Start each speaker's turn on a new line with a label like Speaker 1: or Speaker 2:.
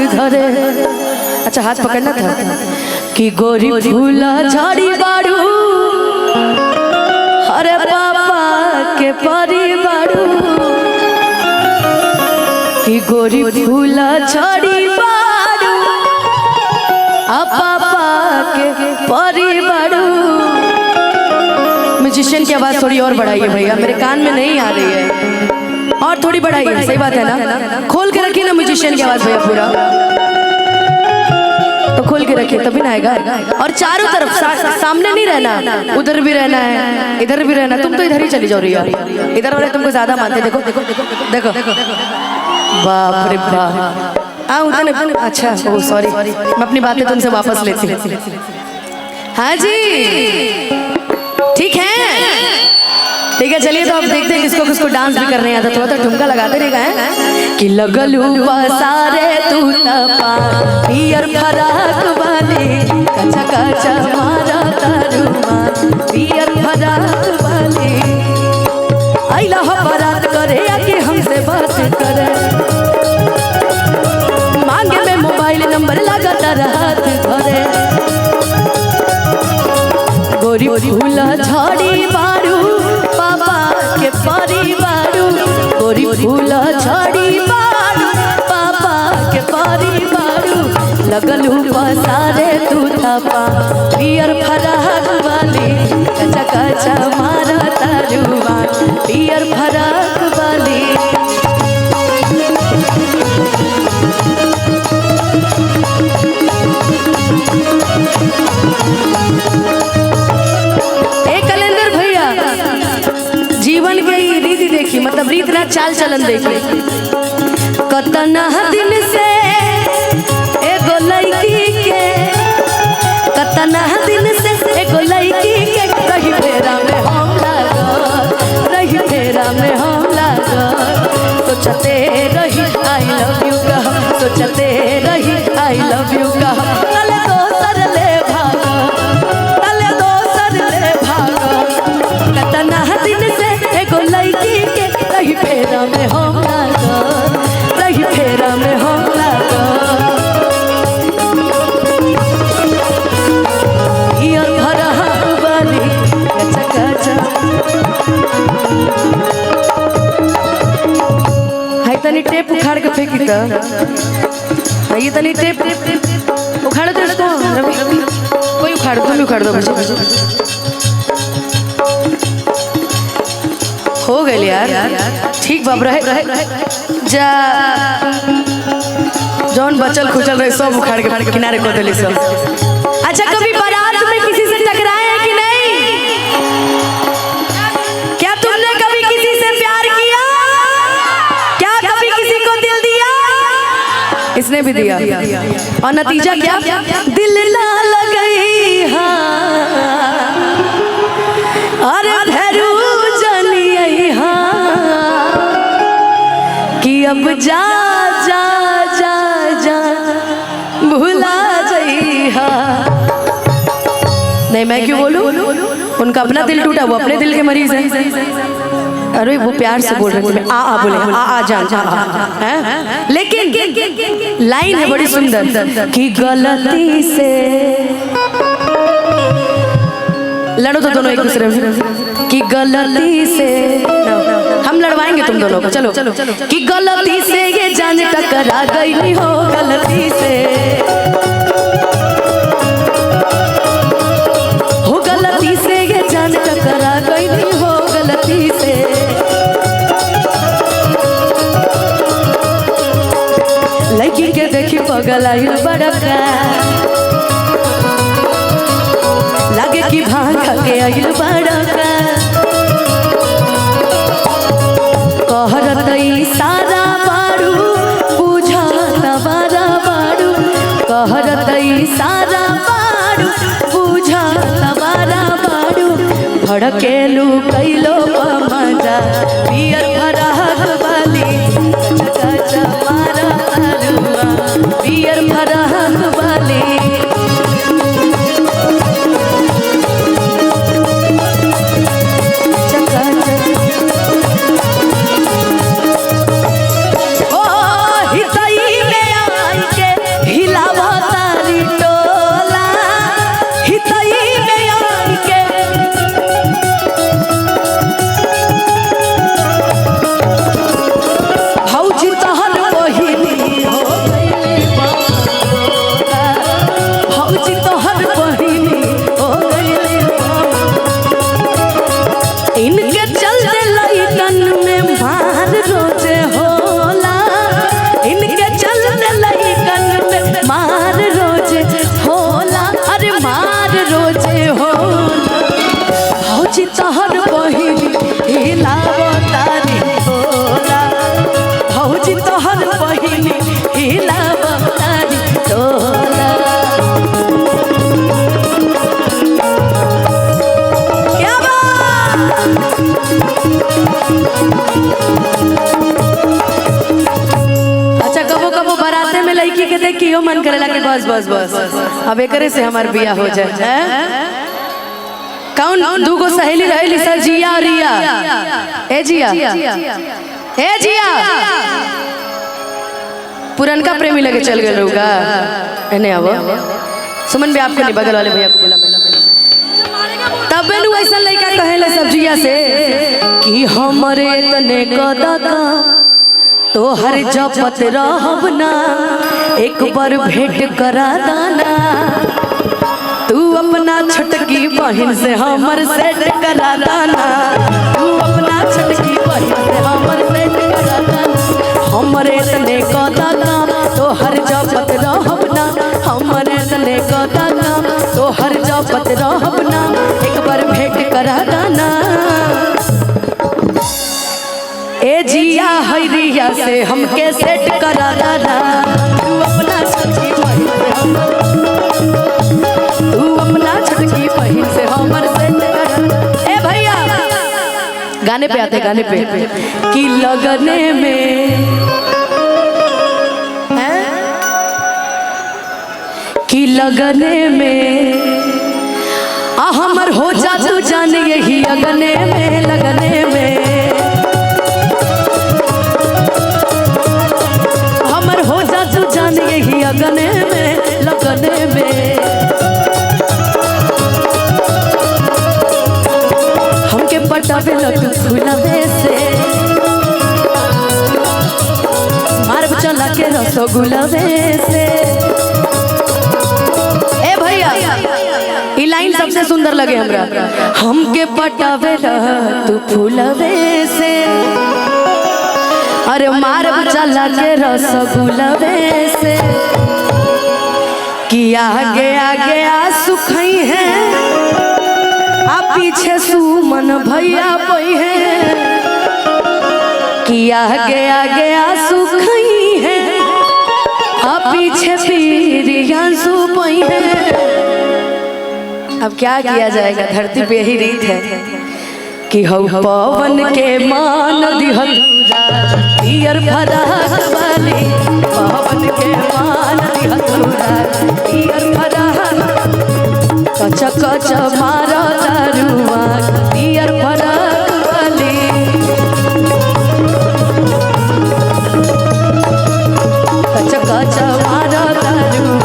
Speaker 1: धरे। अच्छा हाथ पकड़ना था कि गोरी फूला झाड़ी बाड़ू अरे पापा के परी बाड़ू कि गोरी फूला झाड़ी बाड़ू पापा के परी बाड़ू। म्यूजिशियन की आवाज थोड़ी और बढ़ाइए भैया, मेरे कान में नहीं आ रही है, और थोड़ी बढ़ाइए। सही बात है ना, खोल के रखिए ना म्यूजिशियन की आवाज भैया, पूरा तो खोल के रखिए तभी ना आएगा। और चारों तरफ सामने नहीं रहना, उधर भी रहना है, इधर भी रहना। तुम तो इधर ही चली जाओ रही हो, इधर वाले तुमको ज्यादा मानते। देखो देखो देखो देखो, बाप रे बाप। उधर अच्छा, ओ सॉरी, मैं अपनी बातें तुमसे वापस लेती हूँ। हाँ जी ठीक है, ठीक है चलिए। तो अब देखते हैं किसको किसको डांस भी करने आता। थोड़ा तो ठुमका लगाते रहेगा है कि लगलू सारे तू तपा पियर फराक वाले कचा कचा मारा तारुमा पियर फराक वाले आइला हो बारात करे आके हमसे बात करे मांगे में मोबाइल नंबर लगातार हाथ धरे। गोरी फूला झाड़ी बाड़ू पापा के परी बाड़ू गोरी फूला झाड़ी बाड़ू पापा के परी बाड़ू लगलू पसारे तू तपा पियर फराक वाली कचा कचा मारा तारुआ पियर फराक वाली। जीवन के रीति देखी, मतलब रीत ना चाल चलन देखी। कतना दिन से एगो लड़की के कतना दिन से एगो लड़की के रही फेरा में हम लागल रही फेरा में हम लागल सोचते रही आई लव यू का सोचते रही आई लव यू का तले दोसर ले भागो तले दोसर ले भागो। कतना दिन से एगो लड़की के रही फेरा में हम लागल रही फेरा में हम लागल। पियर फराक वाली कचा कचा हाय तनी टेप उखाड़ के फेंकी त ये तनी टेप उखाड़ दो इसको कोई उखाड़ तुम उखाड़ दो मुझे हो गए यार ठीक बाब रहे जा जौन बचल खुचल रहे सब उखाड़ के किनारे को देली सब। अच्छा कभी बारात में किसी से टकराए हैं कि नहीं? क्या तुमने कभी किसी से प्यार किया? क्या कभी किसी को दिल दिया? इसने भी दिया और नतीजा क्या? दिल ना लगई हाँ अरे भैरू अब जा जा जा जा भुला जइहा। नहीं मैं क्यों बोलूं, उनका अपना दिल टूटा, वो अपने दिल के मरीज हैं। अरे वो प्यार से बोल रहे थे, आ बोले आ जान है। लेकिन लाइन है बड़ी सुंदर कि गलती से लड़ो तो दोनों एक दूसरे में कि गलती से हम लड़वाएंगे तुम दोनों को। चलो चलो कि गलती से ये जान टकरा गई हो गलती से हो गलती से ये जान टकरा गई हो गलती से। लड़की के देखी पगल आई बड़का लगे कि भांग के आइल बड़का कहरत सारा बाड़ू बुझत बारा बाड़ू कहरत सारा बाड़ू बुझत बारा बाड़ू भड़केलू कैलो मजा पियर फराक वाली कचा मारा तारुआ पियर फराक वाली। भौजी तोहर बहिनी हिलावतारी टोला भौजी तोहर बहिनी हिलावतारी टोला। क्या बात। अच्छा कबो कबो बाराते में लड़की के देख कियो मन करेला कि बस बस बस अब एकरे से हमार बियाह हो जाए। कौन दूगो सहेली रहेली सर जिया और रिया। ए जिया ए जिया पुरनका प्रेमी लगे चल गए लोग एने आवो सुमन भी आपको नहीं बगल वाले भैया को बोला तब नु ऐसा लड़का कहेले सब जिया से कि हमरे तने कदा तो हर जपत रहब ना एक बार भेंट करा दाना तू अपना छटकी बहन से हमर सेट करा दाना तू अपना छटकी बहन से हमर सेट करा दाना हमरे तने कदा काम तो हर जपत रहब ना हमरे तने कदा काम तो हर जपत रहब ना एक बार भेंट करा दाना। ए जिया हरिया से हमके सेट करा दाना तू अपना छटकी बहन से हमर तू अपना छटकी बहन से हमर सेट करा। ए भैया गाने पे आते गाने पे कि लगने में कि लगने में हमर हो जा तू जान यही अगने में लगने में हमर हो जा तू जान यही अगने में लगने में हमके पटावे लग फुलावे से मार चला के रसगुल्लावे से। ए भैया ये लाइन सबसे सुंदर लगे हमरा हमके पटावे तू फुलावे से अरे मार चला के रसगुल्लावे से कि आगे आगे आंसू खई है आ पीछे सुमन भैया पई है कि आगे आगे आंसू खई है आ पीछे फिर आंसू पई है। अब क्या किया जाएगा धरती पे यही रीत है कि हौ पवन के मान दिहल पियर फराक वाली पवन के मान दिहल पियर फराक कच कच मारा दारुआ पियर फराक वाली कच कच मारा दारुआ